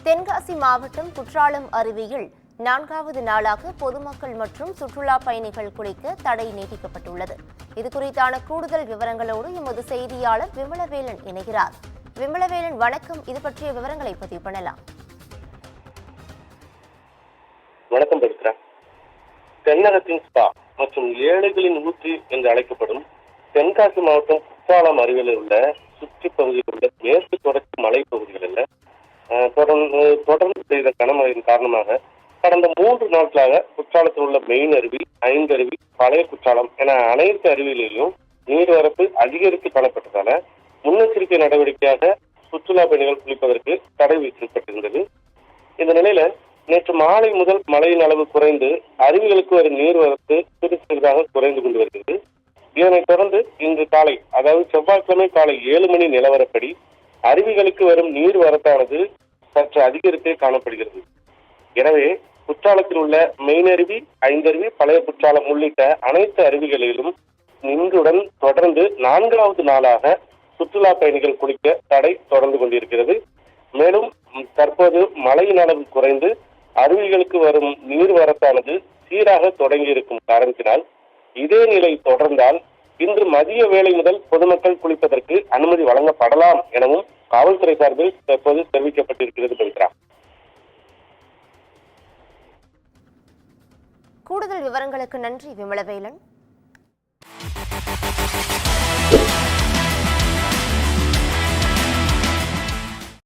தென்காசி மாவட்டம் குற்றாலம் அருவியில் 4வது நாளாக பொதுமக்கள் மற்றும் சுற்றுலா பயணிகள் குளிக்க தடை நீட்டிக்கப்பட்டுள்ளது. இதுகுறித்தான கூடுதல் விவரங்களோடு எமது செய்தியாளர் விமலவேலன் இணைகிறார். விமலவேலன், வணக்கம். இது பற்றிய விவரங்களை பதிவு பண்ணலாம். வணக்கம் பவித்ரா. தென்னகத்தின் ஸ்பா மற்றும் ஏழைகளின் ஊற்றி என்று அழைக்கப்படும் தென்காசி மாவட்டம் குற்றாலம் அருவியில் உள்ள சுற்றி பகுதியில் உள்ள மேற்கு தொடர்ச்சி மலைப்பகுதிகளில் தொடர்ந்து செய்த கனமழையின் காரணமாக கடந்த 3 நாட்களாக குற்றாலத்தில் உள்ள மெயின் அருவி, 5 அருவி, பழைய குற்றாலம் என அனைத்து அருவிகளிலும் நீர்வரத்து அதிகரித்து காணப்பட்டதால முன்னெச்சரிக்கை நடவடிக்கையாக சுற்றுலா பயணிகள் குளிப்பதற்கு தடை விதிக்கப்பட்டிருந்தது. இந்த நிலையில நேற்று மாலை முதல் மழையின் அளவு குறைந்து அருவிகளுக்கு வரும் நீர்வரத்து சிறிதாக குறைந்து கொண்டு வருகிறது. இதனைத் தொடர்ந்து இன்று காலை, அதாவது செவ்வாய்க்கிழமை காலை 7 மணி நிலவரப்படி அருவிகளுக்கு வரும் நீர் வரத்தானது சற்று அதிகரித்தே காணப்படுகிறது. எனவே குற்றாலத்தில் உள்ள மெயின் அருவி, 5 அருவி, பழைய குற்றாலம் உள்ளிட்ட அனைத்து அருவிகளிலும் இன்றுடன் தொடர்ந்து 4வது நாளாக சுற்றுலா பயணிகள் குளிக்க தடை தொடர்ந்து கொண்டிருக்கிறது. மேலும் தற்போது மழையின் அளவு குறைந்து அருவிகளுக்கு வரும் நீர் வரத்தானது சீராக தொடங்கி இருக்கும் காரணத்தினால் இதே நிலை தொடர்ந்தால் இன்று மதிய வேளை முதல் பொதுமக்கள் குளிப்பதற்கு அனுமதி வழங்கப்படலாம் எனவும் காவல்துறை சார்பில் தற்போது தெரிவிக்கப்பட்டிருக்கிறது. பவித்ரா, கூடுதல் விவரங்களுக்கு நன்றி விமலவேலன்.